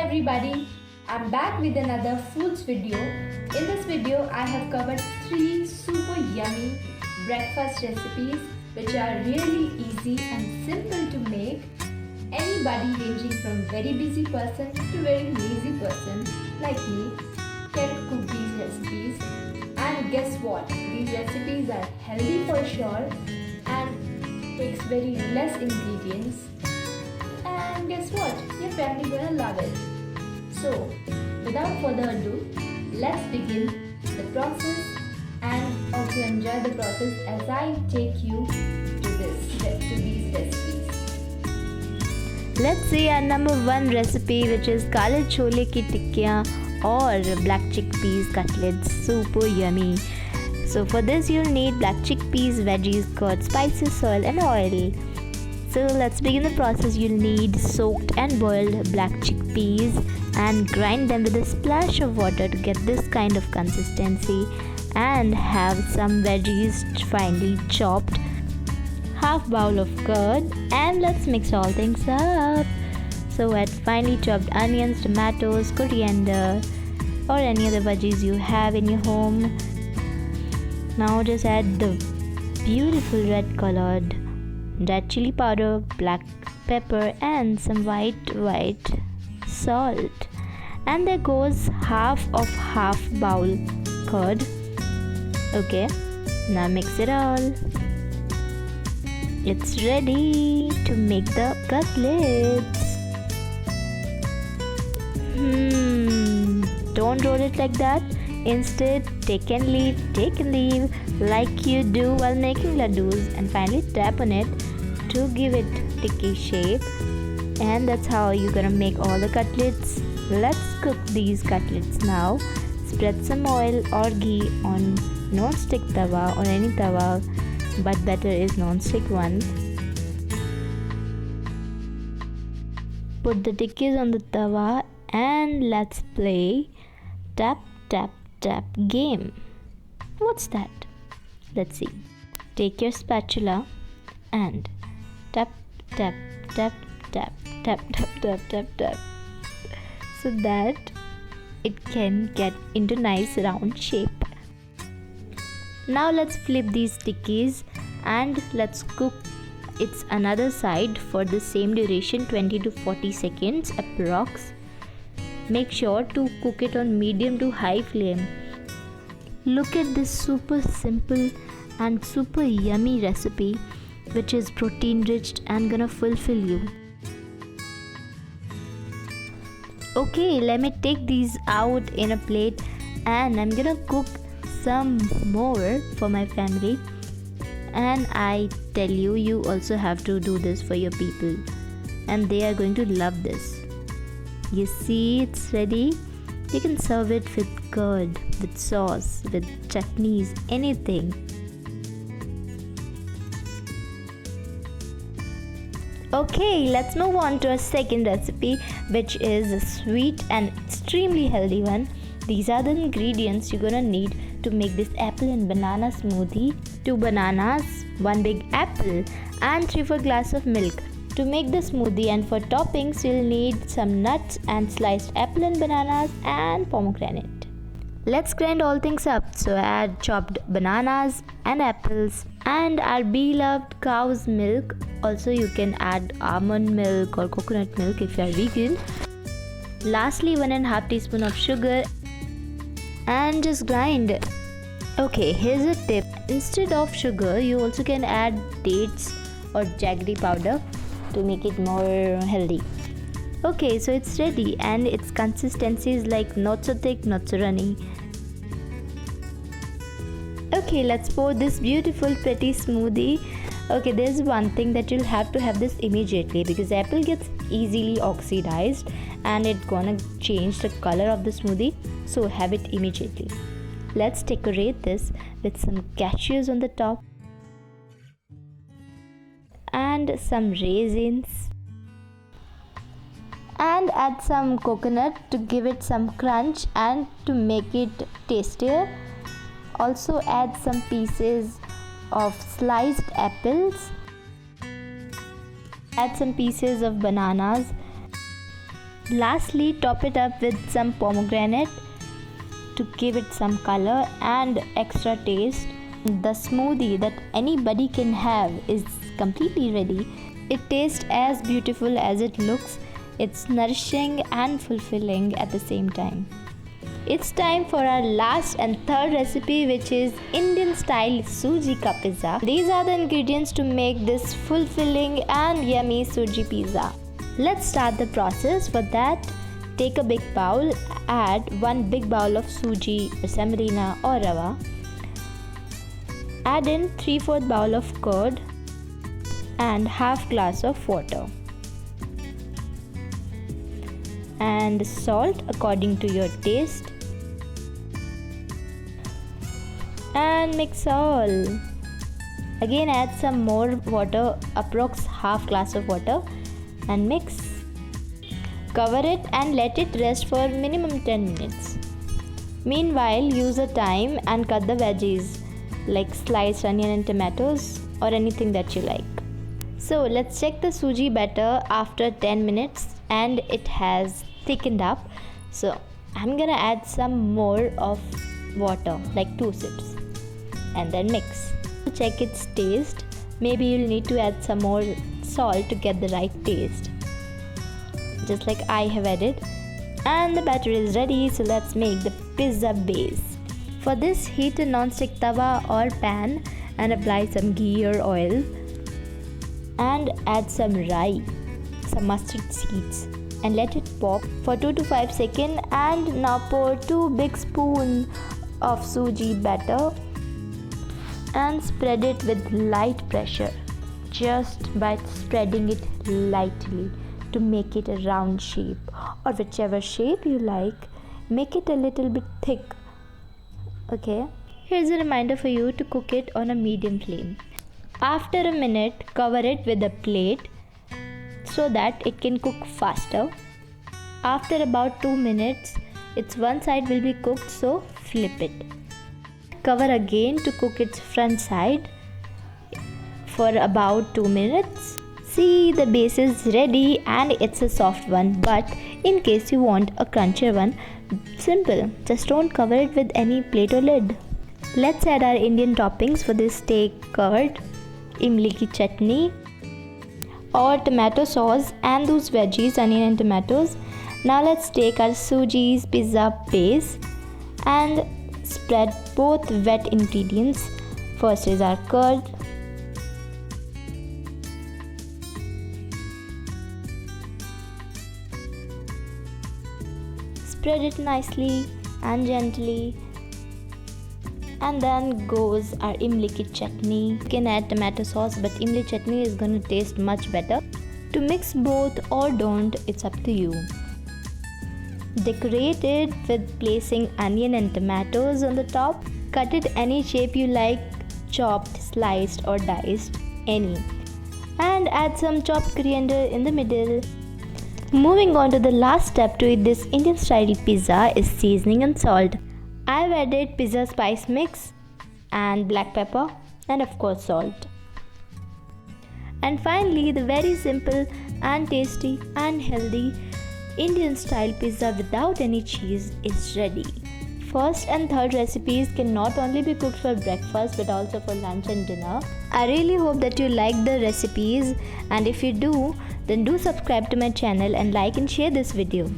everybody, I'm back with another foods video. In this video, I have covered 3 super yummy breakfast recipes which are really easy and simple to make. Anybody ranging from very busy person to very lazy person like me can cook these recipes. And guess what? These recipes are healthy for sure and takes very less ingredients. And guess what? Your family gonna love it. So, without further ado, let's begin the process and also enjoy the process as I take you to these recipes. Let's see our number 1 recipe, which is kale chole ki tikkiyan or black chickpeas cutlets. Super yummy. So for this you'll need black chickpeas, veggies, curd, spices, soil and oil. So let's begin the process. You'll need soaked and boiled black chickpeas and grind them with a splash of water to get this kind of consistency, and have some veggies finely chopped, half bowl of curd, and let's mix all things up. So add finely chopped onions, tomatoes, coriander or any other veggies you have in your home. Now just add the beautiful red colored red chili powder, black pepper and some white salt, and there goes half bowl curd. Okay, now mix it all. It's ready to make the cutlets. Don't roll it like that. Instead, take and leave like you do while making laddus, and finally tap on it to give it tikki shape. And that's how you're gonna make all the cutlets. Let's cook these cutlets now. Spread some oil or ghee on non-stick tawa or any tawa, but better is non-stick one. Put the tikkis on the tawa and let's play tap tap tap game. What's that? Let's see. Take your spatula and tap tap tap tap tap tap tap tap tap, so that it can get into nice round shape. Now let's flip these tikkis and let's cook its another side for the same duration, 20 to 40 seconds approx. Make sure to cook it on medium to high flame. Look at this super simple and super yummy recipe, which is protein rich and gonna fulfill you. Okay, let me take these out in a plate, and I'm gonna cook some more for my family. And I tell you, you also have to do this for your people, and they are going to love this. You see, it's ready. You can serve it with curd, with sauce, with chutneys, anything. Okay, let's move on to our second recipe, which is a sweet and extremely healthy one. These are the ingredients you're gonna need to make this apple and banana smoothie. 2 bananas, 1 big apple and 3/4 glass of milk. To make the smoothie and for toppings, you'll need some nuts and sliced apple and bananas and pomegranate. Let's grind all things up. So add chopped bananas and apples and our beloved cow's milk. Also you can add almond milk or coconut milk if you are vegan. Lastly, 1.5 teaspoon of sugar and just grind. Okay, here's a tip. Instead of sugar, you also can add dates or jaggery powder to make it more healthy. Okay, so it's ready and its consistency is like not so thick, not so runny. Okay, let's pour this beautiful pretty smoothie. Okay, there's one thing that you'll have to have this immediately, because apple gets easily oxidized and it's gonna change the color of the smoothie, so have it immediately. Let's decorate this with some cashews on the top and some raisins, and add some coconut to give it some crunch and to make it tastier. Also add some pieces of sliced apples, add some pieces of bananas, Lastly, top it up with some pomegranate to give it some color and extra taste. The smoothie that anybody can have is completely ready. It tastes as beautiful as it looks. It's nourishing and fulfilling at the same time. It's time for our last and third recipe, which is Indian style suji ka pizza. These are the ingredients to make this fulfilling and yummy suji pizza. Let's start the process. For that, take a big bowl, add 1 big bowl of suji, semolina or rava. Add in 3/4 bowl of curd and half glass of water. And salt according to your taste. And mix all. Again add some more water, approx half glass of water, and mix. Cover it and let it rest for minimum 10 minutes. Meanwhile, use the time and cut the veggies like sliced onion and tomatoes or anything that you like. So let's check the suji batter after 10 minutes and it has thickened up. So I'm gonna add some more of water, like 2 sips, and then mix. To check its taste, maybe you'll need to add some more salt to get the right taste, just like I have added. And the batter is ready, so let's make the pizza base. For this, heat a non-stick tawa or pan and apply some ghee or oil and add some rye, some mustard seeds, and let it pop for 2 to 5 seconds. And now pour 2 big spoons of suji batter and spread it with light pressure, just by spreading it lightly to make it a round shape, or whichever shape you like. Make it a little bit thick. Okay, here's a reminder for you to cook it on a medium flame. After a minute, cover it with a plate so that it can cook faster. After about 2 minutes, its one side will be cooked, so flip it. Cover again to cook its front side for about 2 minutes. See, the base is ready and it's a soft one, but in case you want a crunchier one, simple, just don't cover it with any plate or lid. Let's add our Indian toppings for this. Take curd, imli ki chutney or tomato sauce and those veggies, onion and tomatoes. Now let's take our suji's pizza base and spread both wet ingredients. First is our curd, spread it nicely and gently, and then goes our imli ki chutney. You can add tomato sauce, but imli chutney is going to taste much better. To mix both or don't, it's up to you. Decorate it with placing onion and tomatoes on the top. Cut it any shape you like, chopped, sliced or diced, any. And add some chopped coriander in the middle. Moving on to the last step to eat this Indian style pizza is seasoning and salt. I've added pizza spice mix and black pepper and of course salt. And finally, the very simple and tasty and healthy Indian style pizza without any cheese is ready. First and third recipes can not only be cooked for breakfast but also for lunch and dinner. I really hope that you like the recipes, and if you do, then do subscribe to my channel and like and share this video.